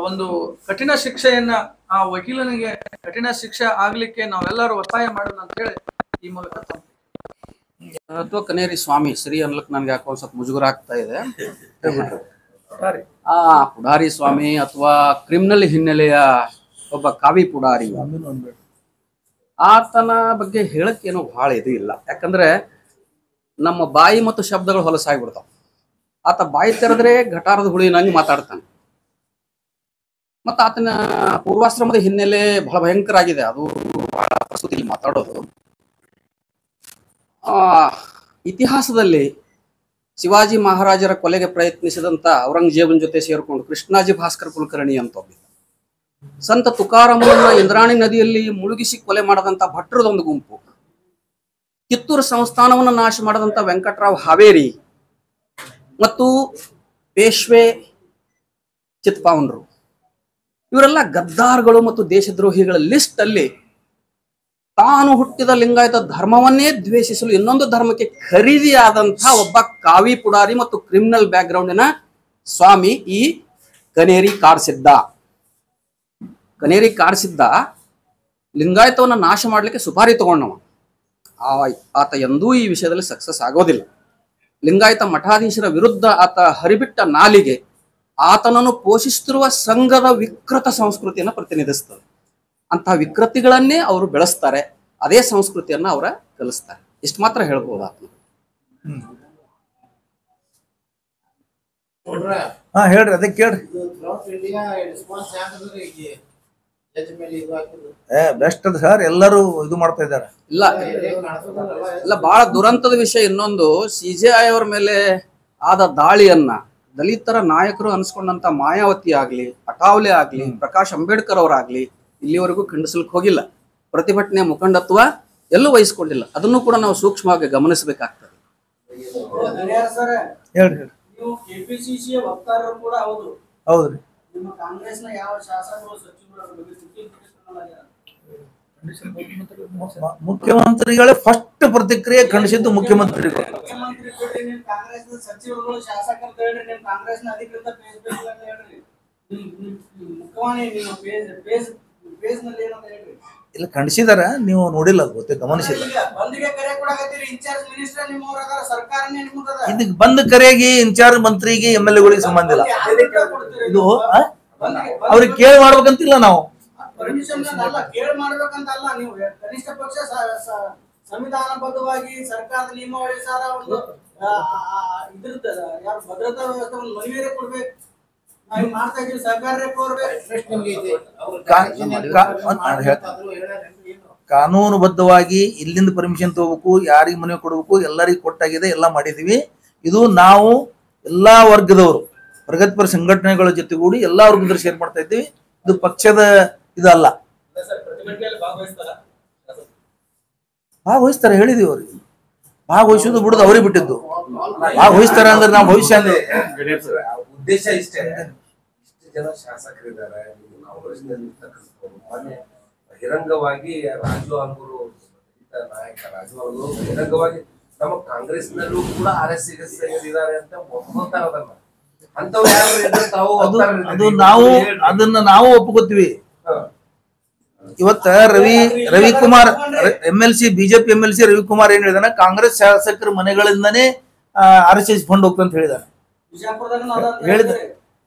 ಒಂದು ಕಠಿಣ ಶಿಕ್ಷೆಯನ್ನ ಆ ವಕೀಲನಿಗೆ ಕಠಿಣ ಶಿಕ್ಷೆ ಆಗ್ಲಿಕ್ಕೆ ನಾವೆಲ್ಲರೂ ಒತ್ತಾಯ ಮಾಡೋಣ ಅಂತ ಹೇಳಿ ಈ ಮೂಲಕ ಅಥವಾ ಕನೇರಿ ಸ್ವಾಮಿ ಶ್ರೀ ಅನ್ಲಕ್ ನನ್ಗೆ ಯಾಕೋ ಸ್ವಲ್ಪ ಮುಜುಗರ ಆಗ್ತಾ ಇದೆ. ಆ ಪುಡಾರಿ ಸ್ವಾಮಿ ಅಥವಾ ಕ್ರಿಮಿನಲ್ ಹಿನ್ನೆಲೆಯ ಒಬ್ಬ ಕಾವಿ ಪುಡಾರಿ, ಆತನ ಬಗ್ಗೆ ಹೇಳಕ್ಕೇನು ಬಹಳ ಇದು ಇಲ್ಲ. ಯಾಕಂದ್ರೆ ನಮ್ಮ ಬಾಯಿ ಮತ್ತು ಶಬ್ದಗಳು ಹೊಲಸಾಗ್ಬಿಡ್ತಾವ. ಆತ ಬಾಯಿ ತೆರೆದ್ರೆ ಘಟಾರದ ಹುಳಿನಂಗೆ ಮಾತಾಡ್ತಾನೆ. ಮತ್ತು ಆತನ ಪೂರ್ವಾಶ್ರಮದ ಹಿನ್ನೆಲೆ ಬಹಳ ಭಯಂಕರ ಆಗಿದೆ. ಅದು ಬಹಳ ಪ್ರಸ್ತುತಿ ಮಾತಾಡೋದು. ಇತಿಹಾಸದಲ್ಲಿ ಶಿವಾಜಿ ಮಹಾರಾಜರ ಕೊಲೆಗೆ ಪ್ರಯತ್ನಿಸಿದಂತ ಔರಂಗಜೇಬನ್ ಜೊತೆ ಸೇರಿಕೊಂಡು ಕೃಷ್ಣಾಜಿ ಭಾಸ್ಕರ್ ಕುಲಕರ್ಣಿ ಅಂತ ಒಬ್ಬ, ಸಂತ ತುಕಾರಾಮನನ್ನ ಇಂದ್ರಾಣಿ ನದಿಯಲ್ಲಿ ಮುಳುಗಿಸಿ ಕೊಲೆ ಮಾಡದಂತ ಭಟ್ರದೊಂದು ಗುಂಪು, ಕಿತ್ತೂರು ಸಂಸ್ಥಾನವನ್ನು ನಾಶ ಮಾಡದಂತ ವೆಂಕಟರಾವ್ ಹಾವೇರಿ ಮತ್ತು ಪೇಶ್ವೆ ಚಿತ್ಪಾವನರು, ಇವರೆಲ್ಲ ಗದ್ದಾರ್ಗಳು ಮತ್ತು ದೇಶದ್ರೋಹಿಗಳ ಲಿಸ್ಟ್ ಅಲ್ಲಿ ತಾನು ಹುಟ್ಟಿದ ಲಿಂಗಾಯತ ಧರ್ಮವನ್ನೇ ದ್ವೇಷಿಸಲು ಇನ್ನೊಂದು ಧರ್ಮಕ್ಕೆ ಖರೀದಿಯಾದಂತಹ ಒಬ್ಬ ಕಾವಿ ಪುಡಾರಿ ಮತ್ತು ಕ್ರಿಮಿನಲ್ ಬ್ಯಾಕ್ ಗ್ರೌಂಡಿನ ಸ್ವಾಮಿ ಈ ಕನೇರಿ ಕಾಡ್ಸಿದ್ದ. ಕನೇರಿ ಕಾಡ್ಸಿದ್ದ ಲಿಂಗಾಯತವನ್ನ ನಾಶ ಮಾಡ್ಲಿಕ್ಕೆ ಸುಪಾರಿ ತಗೊಂಡವ. ಆತ ಎಂದೂ ಈ ವಿಷಯದಲ್ಲಿ ಸಕ್ಸಸ್ ಆಗೋದಿಲ್ಲ. ಲಿಂಗಾಯತ ಮಠಾಧೀಶರ ವಿರುದ್ಧ ಆತ ಹರಿಬಿಟ್ಟ ನಾಲಿಗೆ ಆತನನ್ನು ಪೋಷಿಸುತ್ತಿರುವ ಸಂಘದ ವಿಕೃತ ಸಂಸ್ಕೃತಿಯನ್ನು ಪ್ರತಿನಿಧಿಸ್ತದೆ. ಅಂತಹ ವಿಕೃತಿಗಳನ್ನೇ ಅವರು ಬೆಳೆಸ್ತಾರೆ, ಅದೇ ಸಂಸ್ಕೃತಿಯನ್ನ ಅವರ ಕಲಿಸ್ತಾರೆ. ಇಷ್ಟು ಮಾತ್ರ ಹೇಳ್ಬೋದು ಆತ್ಮ. ಹೇಳ್ರಿ, ಅದಕ್ಕೆ ಕೇಳ್ರಿ. ಬೆಸ್ಟ್ ಅದ ಸರ್, ಎಲ್ಲರೂ ಇದು ಮಾಡ್ತಾ ಇದ್ದಾರೆ. ಇಲ್ಲ ಬಹಳ ದುರಂತದ ವಿಷಯ ಇನ್ನೊಂದು, CJI ಅವರ ಮೇಲೆ ಆದ ದಾಳಿಯನ್ನ ದಲಿತರ ನಾಯಕರು ಅನ್ಸ್ಕೊಂಡಂತ ಮಾಯಾವತಿ ಆಗ್ಲಿ, ಅಟಾವ್ಲೆ ಆಗ್ಲಿ, ಪ್ರಕಾಶ್ ಅಂಬೇಡ್ಕರ್ ಅವರಾಗ್ಲಿ ಇಲ್ಲಿವರೆಗೂ ಖಂಡಿಸ್ಲಿಕ್ಕೆ ಹೋಗಿಲ್ಲ. ಪ್ರತಿಭಟನೆ ಮುಖಂಡತ್ವ ಎಲ್ಲೂ ವಹಿಸ್ಕೊಂಡಿಲ್ಲ. ಅದನ್ನು ಕೂಡ ನಾವು ಸೂಕ್ಷ್ಮವಾಗಿ ಗಮನಿಸಬೇಕಾಗ್ತದೆ. ಹೇಳ್ರಿ. ನೀವು ಕೆಪಿಸಿಸಿಯ ವಕ್ತಾರರು ಕೂಡ ಹೌದು. ಹೌದ್ರಿ. ನಿಮ್ಮ ಕಾಂಗ್ರೆಸ್ನ ಯಾವ ಶಾಸಕರು ಸಚಿವರು ಮುಖ್ಯಮಂತ್ರಿಗಳೇ ಫಸ್ಟ್ ಪ್ರತಿಕ್ರಿಯೆ ಖಂಡಿಸಿದ್ದು ಮುಖ್ಯಮಂತ್ರಿಗಳು. ಕಾಂಗ್ರೆಸ್ನ ಸಚಿವರುಗಳು ಶಾಸಕರು ಹೇಳ್ರಿ, ನಿಮ್ಮ ಕಾಂಗ್ರೆಸ್ನ ಅಧಿಕೃತ ಇಲ್ಲ ಖಂಡಿಸಿದಾರ, ನೀವು ನೋಡಿಲ್ಲ, ಅದು ಗೊತ್ತೇ, ಗಮನಿಸಿಲ್ಲ. ಇದಕ್ಕೆ ಬಂದ ಕರೆಯಾಗಿ ಇನ್ಚಾರ್ಜ್ ಮಂತ್ರಿಗೆ MLA ಸಂಬಂಧ ಇಲ್ಲ. ಇದು ಅವ್ರಿಗೆ ಕೇಳಿ ಮಾಡ್ಬೇಕಂತಿಲ್ಲ ನಾವು. ಕೇಳಿ ಮಾಡ್ಬೇಕಂತಲ್ಲ, ನೀವು ಕನಿಷ್ಠ ಪಕ್ಷ ಸಂವಿಧಾನಬದ್ಧವಾಗಿ ಸರ್ಕಾರದ ನಿಯಮಾವಳಿ ಸಾರ ಒಂದು ಇದ್ರದ ಯಾರು ಭದ್ರತಾ ವ್ಯವಸ್ಥೆ ಒಂದು ಮನವಿಯೇ ಕೊಡ್ಬೇಕು. ಕಾನೂನುಬದ್ಧವಾಗಿ ಇಲ್ಲಿಂದ ಪರ್ಮಿಷನ್ ತಗೋಬೇಕು, ಯಾರಿಗೆ ಮನವಿ ಕೊಡಬೇಕು, ಎಲ್ಲರಿಗೂ ಕೊಟ್ಟಾಗಿದೆ, ಎಲ್ಲ ಮಾಡಿದೀವಿ. ಇದು ನಾವು ಎಲ್ಲಾ ವರ್ಗದವರು ಪ್ರಗತಿಪರ ಸಂಘಟನೆಗಳ ಜೊತೆಗೂಡಿ ಎಲ್ಲಾ ವರ್ಗದ ಶೇರ್ ಮಾಡ್ತಾ ಇದ್ದೀವಿ. ಇದು ಪಕ್ಷದ ಇದಲ್ಲ. ಭಾಗವಹಿಸ್ತಾರೆ, ಹೇಳಿದೀವಿ ಅವ್ರಿಗೆ. ಭಾಗವಹಿಸೋದು ಬಿಡುದು ಅವ್ರಿಗೆ ಬಿಟ್ಟಿದ್ದು. ಭಾಗವಹಿಸ್ತಾರ ಅಂದ್ರೆ ನಾವು ಭವಿಷ್ಯ ಅಂದ್ರೆ ಉದ್ದೇಶ ಇಷ್ಟೇ. ಇಷ್ಟು ಜನ ಶಾಸಕರಿದ್ದಾರೆ, ಮೊನ್ನೆ ಬಹಿರಂಗವಾಗಿ ರಾಜು ಆಲ್ಗೂರು ನಾಯಕ ರಾಜು ಆಲ್ಗೂರು ಬಹಿರಂಗವಾಗಿ ನಮ್ಮ ಕಾಂಗ್ರೆಸ್ನಲ್ಲೂ ಕೂಡ RSS ಇದ್ದಾರೆ ಅಂತ ಒಪ್ಕೊತಾರ. ಅದನ್ನ ಅಂತವ್ರು ಯಾರು ಇದ್ರೆ ತಾವು ಅದು ನಾವು ಅದನ್ನ ನಾವು ಒಪ್ಕೋತೀವಿ. ಇವತ್ತ Ravikumar MLC BJP MLC Ravikumar ಏನ್ ಹೇಳಿದಾನೆ, ಕಾಂಗ್ರೆಸ್ ಶಾಸಕರ ಮನೆಗಳಿಂದಾನೇ RSS ಫಂಡ್ ಹೋಗ್ತಂತ ಹೇಳಿದಾರೆ. ಹೇಳಿದ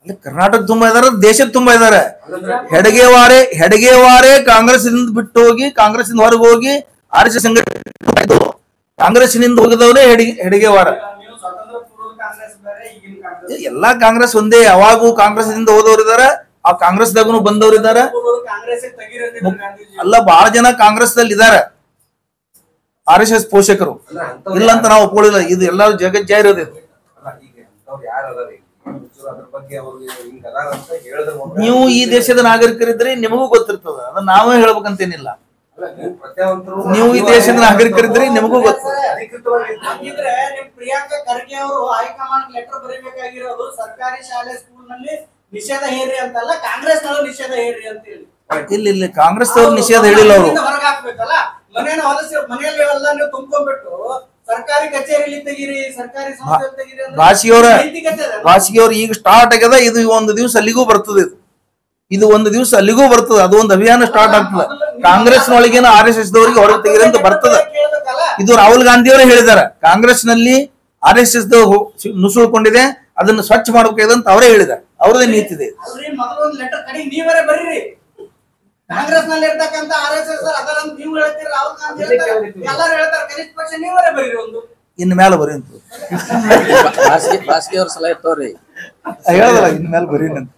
ಅಲ್ಲಿ ಕರ್ನಾಟಕ ತುಂಬಾ ಇದಾರೆ, ದೇಶದ ತುಂಬಾ ಇದಾರೆ. ಹೆಡಗೇವಾರೆ ಕಾಂಗ್ರೆಸ್ ಬಿಟ್ಟು ಹೋಗಿ ಕಾಂಗ್ರೆಸ್ ಹೊರಗೆ ಹೋಗಿ RSS ಸಂಘಟನೆ ಕಾಂಗ್ರೆಸ್ನಿಂದ ಹೋಗಿದವರೇ ಹೆಡಗೇವಾರ. ಎಲ್ಲಾ ಕಾಂಗ್ರೆಸ್ ಒಂದೇ, ಯಾವಾಗೂ ಕಾಂಗ್ರೆಸ್ ನಿಂದ ಹೋದವ್ರು ಇದಾರ, ಆ ಕಾಂಗ್ರೆಸ್ದಾಗೂ ಬಂದವ್ರು ಇದಾರ. ಅಲ್ಲ, ಬಹಳ ಜನ ಕಾಂಗ್ರೆಸ್ ದಲ್ಲಿ ಇದಾರೆ RSS ಪೋಷಕರು. ಇಲ್ಲ ಅಂತ ನಾವು ಒಪ್ಕೊಳ್ಳಿಲ್ಲ. ಇದು ಎಲ್ಲರೂ ಜಗತ್ ಜಾಹಿರೋದು. ನೀವು ಈ ದೇಶದ ನಾಗರಿಕರಿದ್ರೆ ನಿಮಗೂ ಗೊತ್ತಿರ್ತದ, ಅದನ್ನ ನಾವೇ ಹೇಳ್ಬೇಕಂತೇನಿಲ್ಲ. ನೀವು ಈ ದೇಶದ ನಾಗರಿಕರಿದ್ರೆ ನಿಮಗೂ ಗೊತ್ತಿರ್ತದೆ. ಪ್ರಿಯಾಂಕಾ ಖರ್ಗೆ ಅವರು ಹೈಕಮಾಂಡ್ ಲೆಟರ್ ಬರೀಬೇಕಾಗಿರೋದು ಸರ್ಕಾರಿ ಶಾಲೆ ಸ್ಕೂಲ್ ನಲ್ಲಿ ನಿಷೇಧ ಹೇರಿ ಅಂತಲ್ಲ, ಕಾಂಗ್ರೆಸ್ ನವರು ನಿಷೇಧ ಹೇರಿ ಅಂತ ಹೇಳಿ. ಇಲ್ಲ ಕಾಂಗ್ರೆಸ್ ಅವ್ರು ನಿಷೇಧ ಹೇಳಿಲ್ಲ. ಅವರು ಹೊರಗೆ ಹಾಕ್ಬೇಕಲ್ಲ, ಮನೆಯನ್ನು ಹೊಲಸಿ ಮನೆಯಲ್ಲಿ ಎಲ್ಲ ನೀವು ತುಂಬ್ಕೊಂಡ್ಬಿಟ್ಟು ಸರ್ಕಾರಿ ಕಚೇರಿಯಲ್ಲಿ ತೆಗೀರಿ, ಸರ್ಕಾರಿ ಸಂಸ್ಥೆಯಲ್ಲಿ ತೆಗೀರಿ. ಭಾಷಿಗೆಯವ್ರು ಈಗ ಸ್ಟಾರ್ಟ್ ಆಗ್ಯದ. ಇದು ಒಂದು ದಿವಸ ಅಲ್ಲಿಗೂ ಬರ್ತದೆ. ಇದು ಒಂದು ದಿವಸ ಅಲ್ಲಿಗೂ ಬರ್ತದೆ. ಅದು ಒಂದು ಅಭಿಯಾನ ಸ್ಟಾರ್ಟ್ ಆಗ್ತದೆ. ಕಾಂಗ್ರೆಸ್ನೊಳಗೇನ RSS ದವರಿಗೆ ಹೊರಗೆ ತೆಗೀರಿ ಅಂತ ಬರ್ತದೆ. ಇದು ರಾಹುಲ್ ಗಾಂಧಿ ಅವರೇ ಹೇಳಿದ್ದಾರೆ. ಕಾಂಗ್ರೆಸ್ ನಲ್ಲಿ RSS ನುಸುಳ್ಕೊಂಡಿದೆ, ಅದನ್ನು ಸ್ವಚ್ಛ ಮಾಡಬೇಕಾಗಿದೆ ಅಂತ ಅವರೇ ಹೇಳಿದ್ದಾರೆ. ಅವರದೇ ನೀತಿ ಇದೆ. ಮೊದಲೊಂದು ಲೆಟರ್ ಕಡೆ ನೀವರೇ ಬರೀರಿ. ಕಾಂಗ್ರೆಸ್ ನಲ್ಲಿ ಇರ್ತಕ್ಕಂತ RSS ಅದರ ನೀವು ಹೇಳ್ತೀರಿ, ರಾಹುಲ್ ಗಾಂಧಿ ಹೇಳ್ತಾರೆ, ಎಲ್ಲರೂ ಹೇಳ್ತಾರೆ, ಕನಿಷ್ಠ ಪಕ್ಷ ನೀವರೇ ಬರೀರಿ ಒಂದು. ಇನ್ ಮೇಲೆ ಬರೀ ಅಂತ ಬಾಸ್ಗೆ ಅವ್ರ ಸಲಹೆ ತೋರಿ ಹೇಳದಲ್ಲ. ಇನ್ ಮೇಲೆ ಬರೀ ಅಂತ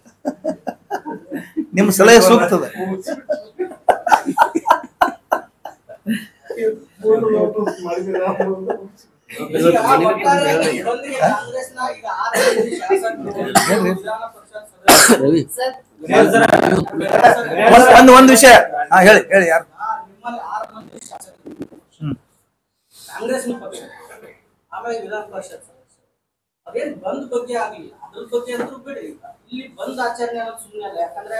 ನಿಮ್ ಸಲಹೆ ಸೂಕ್ತದ. ಒಂದ್ ವಿಷಯ ಹೇಳಿ ಯಾರು ಕಾಂಗ್ರೆಸ್ ಪಕ್ಷ ಆಮೇಲೆ ವಿಧಾನ ಪರಿಷತ್ ಸದಸ್ಯ ಅದೇನ್ ಬಂದ್ ಬಗ್ಗೆ ಆಗ್ಲಿಲ್ಲ, ಅದ್ರ ಬಗ್ಗೆ ಅಂತೂ ಬಿಡಿ. ಇಲ್ಲಿ ಬಂದ್ ಆಚರಣೆ ಅನ್ನೋದು ಸುಮ್ಮನೆ ಅಲ್ಲ. ಯಾಕಂದ್ರೆ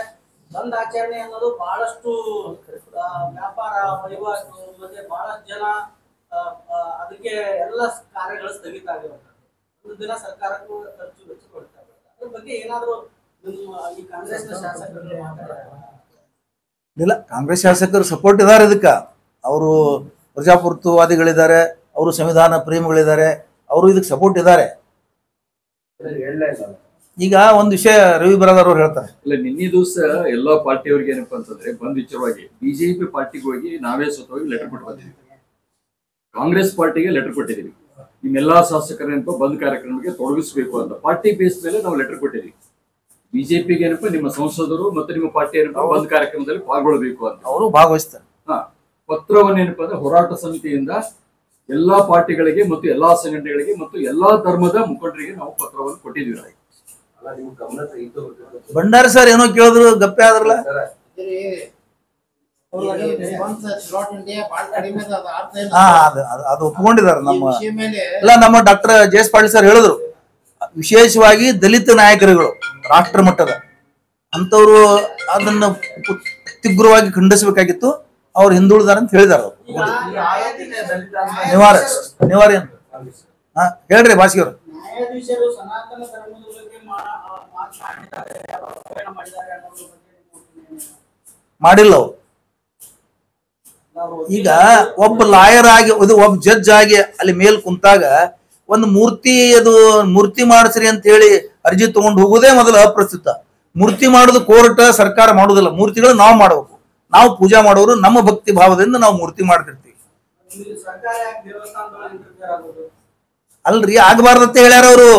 ಬಂದ್ ಆಚರಣೆ ಅನ್ನೋದು ಬಹಳಷ್ಟು ವ್ಯಾಪಾರ ವಹಿವಾಟು ಮತ್ತೆ ಬಹಳಷ್ಟು ಜನ ಅದಕ್ಕೆ ಎಲ್ಲ ಕಾರ್ಯಗಳು ಸ್ಥಗಿತ ಆಗಿರುತ್ತೆ. ಒಂದು ದಿನ ಸರ್ಕಾರಕ್ಕೂ ಖರ್ಚು ವೆಚ್ಚ ಕೊಡ್ತಾ ಇರುತ್ತೆ. ಅದ್ರ ಬಗ್ಗೆ ಏನಾದ್ರು ಈ ಕಾಂಗ್ರೆಸ್ನ ಶಾಸಕರು ಇಲ್ಲ, ಕಾಂಗ್ರೆಸ್ ಶಾಸಕರು ಸಪೋರ್ಟ್ ಇದಾರೆ ಇದಕ್ಕ. ಅವರು ಪ್ರಜಾಪ್ರಭುತ್ವವಾದಿಗಳಿದ್ದಾರೆ, ಅವರು ಸಂವಿಧಾನ ಪ್ರೇಮಿಗಳಿದ್ದಾರೆ, ಅವರು ಇದಕ್ಕೆ ಸಪೋರ್ಟ್ ಇದ್ದಾರೆ. ಈಗ ಒಂದು ವಿಷಯ ರವಿ ಬ್ರದರ್ ಅವ್ರು ಹೇಳ್ತಾರೆ. ಇಲ್ಲ, ನಿನ್ನೆ ದಿವಸ ಎಲ್ಲಾ ಪಾರ್ಟಿಯವ್ರಿಗೆ ಏನಪ್ಪಾ ಅಂತಂದ್ರೆ ಬಂದ್ ವಿಚಾರವಾಗಿ BJP ಪಾರ್ಟಿಗೆ ಹೋಗಿ ನಾವೇ ಸ್ವತಃ ಲೆಟರ್ ಕೊಟ್ಟು ಬಂದಿದ್ದೀವಿ. ಕಾಂಗ್ರೆಸ್ ಪಾರ್ಟಿಗೆ ಲೆಟರ್ ಕೊಟ್ಟಿದ್ದೀವಿ, ನಿಮ್ಮೆಲ್ಲಾ ಶಾಸಕರೇನಪ್ಪ ಬಂದ್ ಕಾರ್ಯಕ್ರಮಕ್ಕೆ ತೊಡಗಿಸ್ಬೇಕು ಅಂತ ಪಾರ್ಟಿ ಬೇಸ್ ಮೇಲೆ ನಾವು ಲೆಟರ್ ಕೊಟ್ಟಿದ್ದೀವಿ. BJPಗೆ ಏನಪ್ಪಾ ನಿಮ್ಮ ಸಂಸದರು ಮತ್ತು ನಿಮ್ಮ ಪಾರ್ಟಿ ಏನಪ್ಪಾ ಬಂದ್ ಕಾರ್ಯಕ್ರಮದಲ್ಲಿ ಪಾಲ್ಗೊಳ್ಳಬೇಕು ಅಂತ ಅವರು ಭಾಗವಹಿಸ್ತಾರೆ. ಪತ್ರವನ್ನು ಏನಪ್ಪಾ ಅಂದ್ರೆ ಹೋರಾಟ ಸಮಿತಿಯಿಂದ ಎಲ್ಲಾ ಪಾರ್ಟಿಗಳಿಗೆ ಮತ್ತು ಎಲ್ಲಾ ಸಂಘಟನೆಗಳಿಗೆ ಮತ್ತು ಎಲ್ಲಾ ಧರ್ಮದ ಮುಖಂಡರಿಗೆ ನಾವು ಪತ್ರವನ್ನು ಕೊಟ್ಟಿದ್ದೀವಿ. ಭಂಡಾರಿ ಸರ್ ಏನೋ ಕೇಳಿದ್ರು, ಗಪ್ಪೆ ಆದ್ರಲ್ಲ. ಅದು ಒಪ್ಕೊಂಡಿದ್ದಾರೆ. ನಮ್ಮ ಡಾಕ್ಟರ್ ಜಯಸ್ ಪಾಟೀಲ್ ಸರ್ ಹೇಳಿದ್ರು, ವಿಶೇಷವಾಗಿ ದಲಿತ ನಾಯಕರುಗಳು ರಾಷ್ಟ್ರ ಮಟ್ಟದ ಅಂತವ್ರು ಅದನ್ನ ತೀವ್ರವಾಗಿ ಖಂಡಿಸಬೇಕಾಗಿತ್ತು. ಅವ್ರು ಹಿಂದುಳಿದಾರ ಅಂತ ಹೇಳಿದಾರ. ನಿವಾರ ಹೇಳ್ರಿ ಭಾಷಿಯವ್ರು. ನ್ಯಾಯಾಧೀಶರು ಸನಾತನ ಧರ್ಮದ ಬಗ್ಗೆ ಮಾಡಿಲ್ಲ. ಈಗ ಒಬ್ಬ ಲಾಯರ್ ಆಗಿ ಒಬ್ಬ ಜಡ್ಜ್ ಆಗಿ ಅಲ್ಲಿ ಮೇಲ್ ಕುಂತಾಗ ಒಂದು ಮೂರ್ತಿ ಮಾಡಿಸ್ರಿ ಅಂತ ಹೇಳಿ ಅರ್ಜಿ ತಗೊಂಡು ಹೋಗುದೇ ಮೊದಲು ಅಪ್ರಸ್ತುತ. ಮೂರ್ತಿ ಮಾಡೋದು ಕೋರ್ಟ್ ಸರ್ಕಾರ ಮಾಡುದಿಲ್ಲ. ಮೂರ್ತಿಗಳು ನಾವು ಮಾಡಬೇಕು. ನಾವು ಪೂಜಾ ಮಾಡೋರು ನಮ್ಮ ಭಕ್ತಿ ಭಾವದಿಂದ ನಾವು ಮೂರ್ತಿ ಮಾಡ್ತಿರ್ತೀವಿ. ಅಲ್ರಿ, ಆಗಬಾರ್ದಂತ ಹೇಳ್ಯಾರ ಅವರು.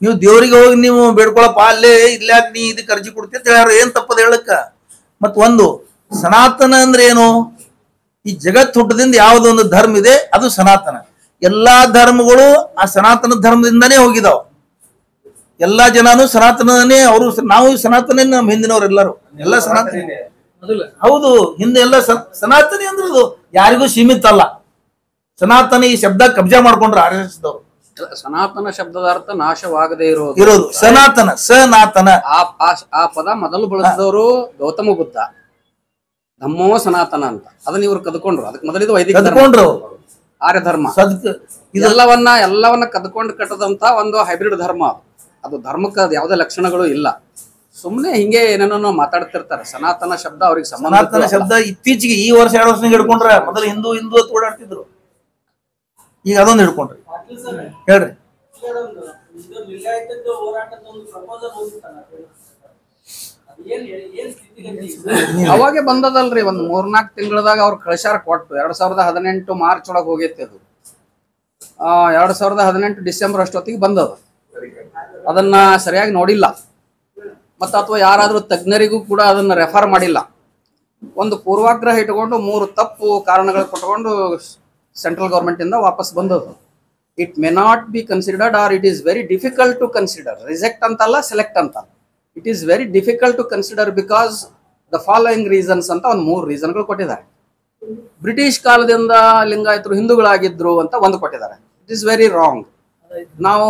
ನೀವು ದೇವ್ರಿಗೆ ಹೋಗಿ ನೀವು ಬೇಡ್ಕೊಳಪ್ಪ, ಅಲ್ಲೇ ಇಲ್ಲಾಕ ನೀ ಇದಕ್ಕೆ ಅರ್ಜಿ ಕೊಡ್ತಿ ಅಂತ ಹೇಳ್ಯಾರ. ಏನ್ ತಪ್ಪದ ಹೇಳಕ್ಕ? ಮತ್ ಒಂದು ಸನಾತನ ಅಂದ್ರೆ ಏನು? ಈ ಜಗತ್ ಹುಟ್ಟದಿಂದ ಯಾವುದೊಂದು ಧರ್ಮ ಇದೆ ಅದು ಸನಾತನ. ಎಲ್ಲಾ ಧರ್ಮಗಳು ಆ ಸನಾತನ ಧರ್ಮದಿಂದಾನೇ ಹೋಗಿದಾವ. ಎಲ್ಲಾ ಜನನು ಸನಾತನನೇ. ಅವರು ನಾವು ಸನಾತನ, ನಮ್ಮ ಹಿಂದಿನವರೆಲ್ಲರೂ ಎಲ್ಲ ಸನಾತನ. ಹೌದು, ಹಿಂದೆ ಎಲ್ಲ ಸನಾತನಿ ಅಂದ್ರೆ ಅದು ಯಾರಿಗೂ ಸೀಮಿತ ಅಲ್ಲ. ಸನಾತನ ಈ ಶಬ್ದ ಕಬ್ಜಾ ಮಾಡ್ಕೊಂಡ್ರು RSS ದವರು. ಸನಾತನ ಶಬ್ದದ ಅರ್ಥ ನಾಶವಾಗದೇ ಇರೋದು ಸನಾತನ, ಸನಾತನ. ಆ ಪದ ಮೊದಲು ಬಳಸಿದವರು ಗೌತಮ ಬುದ್ಧ, ಧಮ್ಮೋ ಸನಾತನ ಅಂತ. ಅದನ್ನ ಇವ್ರು ಕದ್ಕೊಂಡ್ರು. ಅದಕ್ಕೆ ಮೊದಲಿದು ವೈದಿಕ ಧರ್ಮ, ಆರ್ಯ ಧರ್ಮ. ಎಲ್ಲವನ್ನ ಕದ್ಕೊಂಡು ಕಟ್ಟದಂತ ಒಂದು ಹೈಬ್ರಿಡ್ ಧರ್ಮ. ಅದು ಧರ್ಮಕ್ಕೆ ಅದು ಯಾವುದೇ ಲಕ್ಷಣಗಳು ಇಲ್ಲ. ಸುಮ್ಮನೆ ಹಿಂಗೆ ಏನೇನೋ ಮಾತಾಡ್ತಿರ್ತಾರೆ. ಸನಾತನ ಶಬ್ದ ಅವ್ರಿಗೆ ಸನಾತನ ಶಬ್ದ ಇತ್ತೀಚೆಗೆ ಈ ವರ್ಷ 2 ವರ್ಷ ಹಿಡ್ಕೊಂಡ್ರ. ಮೊದಲು ಹಿಂದೂ ಹಿಂದೂ ಅಂತ ಓಡಾಡ್ತಿದ್ರು, ಈಗ ಅದೊಂದು ಹಿಡ್ಕೊಂಡ್ರಿ. ಹೇಳ್ರಿ. ಅವಾಗೆ ಬಂದದಲ್ರಿ, ಒಂದ್ 3-4 ತಿಂಗಳದಾಗ ಅವ್ರು ಕಳಿಸ್ಯಾರ ಕೊಟ್ಟು. 2018 ಮಾರ್ಚ್ ಒಳಗೆ ಹೋಗೈತಿ ಅದು. 2018 ಡಿಸೆಂಬರ್ ಅಷ್ಟೊತ್ತಿಗೆ ಬಂದದ. ಅದನ್ನ ಸರಿಯಾಗಿ ನೋಡಿಲ್ಲ, ಮತ್ತು ಅಥವಾ ಯಾರಾದ್ರೂ ತಜ್ಞರಿಗೂ ಕೂಡ ಅದನ್ನ ರೆಫರ್ ಮಾಡಿಲ್ಲ. ಒಂದು ಪೂರ್ವಾಗ್ರಹ ಇಟ್ಕೊಂಡು 3 ತಪ್ಪು ಕಾರಣಗಳು ಕೊಟ್ಕೊಂಡು ಸೆಂಟ್ರಲ್ ಗೌರ್ಮೆಂಟ್ ಇಂದ ವಾಪಸ್ ಬಂದದ್ದು. It may not be considered or it is very difficult to consider. Reject ಅಂತಲ್ಲ, ಸೆಲೆಕ್ಟ್ ಅಂತ. It is very difficult to consider because the following reasons ಅಂತ ಒಂದು 3 ರೀಸನ್ಗಳು ಕೊಟ್ಟಿದ್ದಾರೆ. ಬ್ರಿಟಿಷ್ ಕಾಲದಿಂದ ಲಿಂಗಾಯತರು ಹಿಂದೂಗಳಾಗಿದ್ರು ಅಂತ ಒಂದು ಕೊಟ್ಟಿದ್ದಾರೆ. It is very wrong. ನಾವು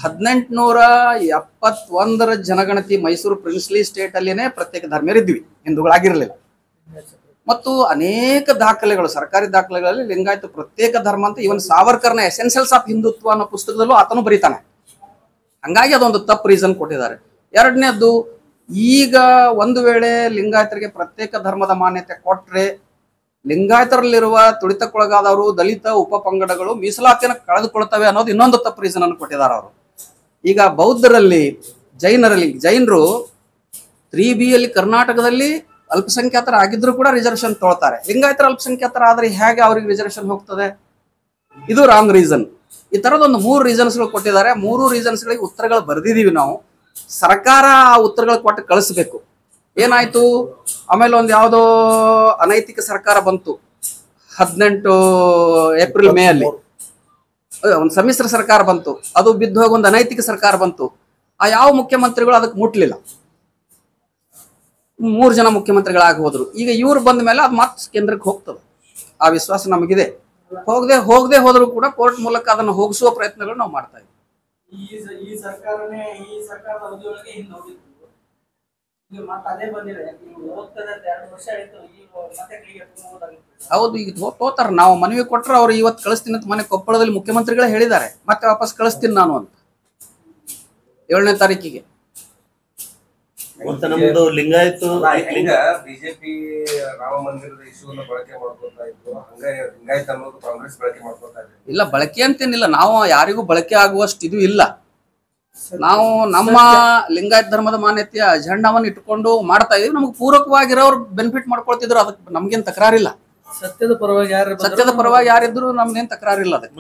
1871 ಜನಗಣತಿ ಮೈಸೂರು ಪ್ರಿನ್ಸ್ಲಿ ಸ್ಟೇಟ್ ಅಲ್ಲಿನೇ ಪ್ರತ್ಯೇಕ ಧರ್ಮೀಯರಿದ್ವಿ, ಹಿಂದೂಗಳಾಗಿರ್ಲಿಲ್ಲ. ಮತ್ತು ಅನೇಕ ದಾಖಲೆಗಳು, ಸರ್ಕಾರಿ ದಾಖಲೆಗಳಲ್ಲಿ ಲಿಂಗಾಯತ ಪ್ರತ್ಯೇಕ ಧರ್ಮ ಅಂತ ಇವನ್ ಸಾವರ್ಕರ್ನ ಎಸೆನ್ಷಿಯಲ್ಸ್ ಆಫ್ ಹಿಂದುತ್ವ ಅನ್ನೋ ಪುಸ್ತಕದಲ್ಲೂ ಆತನು ಬರೀತಾನೆ. ಹಂಗಾಗಿ ಅದೊಂದು ತಪ್ಪು ರೀಸನ್ ಕೊಟ್ಟಿದ್ದಾರೆ. ಎರಡನೇದ್ದು, ಈಗ ಒಂದು ವೇಳೆ ಲಿಂಗಾಯತರಿಗೆ ಪ್ರತ್ಯೇಕ ಧರ್ಮದ ಮಾನ್ಯತೆ ಕೊಟ್ರೆ ಲಿಂಗಾಯತರಲ್ಲಿರುವ ತುಳಿತಕ್ಕೊಳಗಾದವರು, ದಲಿತ ಉಪ ಪಂಗಡಗಳು ಮೀಸಲಾತಿಯನ್ನು ಕಳೆದುಕೊಳ್ತವೆ ಅನ್ನೋದು ಇನ್ನೊಂದು ತಪ್ಪು ರೀಸನ್ ಅನ್ನು ಕೊಟ್ಟಿದ್ದಾರೆ ಅವರು. ಈಗ ಬೌದ್ಧರಲ್ಲಿ, ಜೈನರು 3B ಅಲ್ಲಿ ಕರ್ನಾಟಕದಲ್ಲಿ ಅಲ್ಪಸಂಖ್ಯಾತರ ಆಗಿದ್ರು ಕೂಡ ರಿಸರ್ವೇಶನ್ ತೊಳ್ತಾರೆ. ಲಿಂಗಾಯತರ ಅಲ್ಪಸಂಖ್ಯಾತರ ಆದ್ರೆ ಹೇಗೆ ಅವ್ರಿಗೆ ರಿಸರ್ವೇಶನ್ ಹೋಗ್ತದೆ? ಇದು ರಾಂಗ್ ರೀಸನ್. ಈ ತರದೊಂದು 3 ರೀಸನ್ಸ್ಗಳು ಕೊಟ್ಟಿದ್ದಾರೆ. 3 ರೀಸನ್ಸ್ಗಳಿಗೆ ಉತ್ತರಗಳು ಬರೆದಿದ್ದೀವಿ ನಾವು. ಸರ್ಕಾರ ಆ ಉತ್ತರಗಳು ಕೊಟ್ಟು ಕಳಿಸ್ಬೇಕು. ಏನಾಯ್ತು, ಆಮೇಲೆ ಒಂದು ಯಾವುದೋ ಅನೈತಿಕ ಸರ್ಕಾರ ಬಂತು 18 ಏಪ್ರಿಲ್ ಮೇ ಅಲ್ಲಿ. ಒಂದು ಸಮ್ಮಿಶ್ರ ಸರ್ಕಾರ ಬಂತು, ಅದು ಬಿದ್ದು ಹೋಗಿ ಒಂದು ಅನೈತಿಕ ಸರ್ಕಾರ ಬಂತು. ಆ ಯಾವ ಮುಖ್ಯಮಂತ್ರಿಗಳು ಅದಕ್ಕೆ ಮುಟ್ಲಿಲ್ಲ. 3 ಜನ ಮುಖ್ಯಮಂತ್ರಿಗಳಾಗಿ ಹೋದ್ರು. ಈಗ ಇವ್ರು ಬಂದ ಮೇಲೆ ಅದು ಮತ್ತೆ ಕೇಂದ್ರಕ್ಕೆ ಹೋಗ್ತದೆ. ಆ ವಿಶ್ವಾಸ ನಮಗಿದೆ. ಹೋಗದೆ ಹೋದ್ರು ಕೂಡ ಕೋರ್ಟ್ ಮೂಲಕ ಅದನ್ನು ಹೋಗಿಸುವ ಪ್ರಯತ್ನಗಳು ನಾವು ಮಾಡ್ತಾ ಇದ್ದೀವಿ. ಈ ಸರ್ಕಾರದ ಅವಧಿಯೊಳಗೆ ಹಿಂದೆ ಹೋಗಿತ್ತು. ಈಗ ಮತ್ತೆ ಅದೇ ಬಂದಿದೆ. ಹೋಗ್ತದೆ ಅಂತ 2 ವರ್ಷ ಆಯ್ತು. ಈಗ ಮತ್ತೆ ಕೈಗೆ ಹೋಗೋದಾಗುತ್ತೆ. ಹೌದು, ಈಗ ಹೋಗ್ತಾರ. ನಾವು ಮನವಿ ಕೊಟ್ಟರೆ ಅವ್ರು ಇವತ್ತು ಕಳಿಸ್ತೀನಿ ಅಂತ ಮೊನ್ನೆ ಕೊಪ್ಪಳದಲ್ಲಿ ಮುಖ್ಯಮಂತ್ರಿಗಳೇ ಹೇಳಿದ್ದಾರೆ. ಮತ್ತೆ ವಾಪಸ್ ಕಳಿಸ್ತೀನಿ ನಾನು ಅಂತ 7ನೇ ತಾರೀಕಿಗೆ. ಮತ್ತೆ ನಮ್ದು ಲಿಂಗಾಯತ ಈಗ ಬಿಜೆಪಿ ರಾಮ ಮಂದಿರದ ಇಶ್ಯೂನ ಬಳಕೆ ಮಾಡ್ಕೊತಾ ಇತ್ತು, ಹಂಗ ಲಿಂಗಾಯತ ಅನ್ನೋದು ಕಾಂಗ್ರೆಸ್ ಬಳಕೆ ಮಾಡ್ಕೊತಾ ಇದೆ. ಇಲ್ಲ, ಬಳಕೆ ಅಂತೇನಿಲ್ಲ. ನಾವು ಯಾರಿಗೂ ಬಳಕೆ ಆಗುವಷ್ಟು ಇದು ಇಲ್ಲ. ನಾವು ನಮ್ಮ ಲಿಂಗಾಯತ ಧರ್ಮದ ಮಾನ್ಯತೆಯ ಅಜೆಂಡಾವನ್ನು ಇಟ್ಕೊಂಡು ಮಾಡ್ತಾ ಇದೀವಿ. ನಮ್ಗೆ ಪೂರಕವಾಗಿರೋರು ಬೆನಿಫಿಟ್ ಮಾಡ್ಕೊಳ್ತಿದ್ರು, ಅದಕ್ಕೆ ನಮ್ಗೇನ್ ತಕರಾರಿಲ್ಲ. ಸತ್ಯದ ಪರವಾಗಿ ಯಾರಿದ್ರು ನಮ್ಗೇನ್ ತಕರಾರಿಲ್ಲ ಅದಕ್ಕೆ.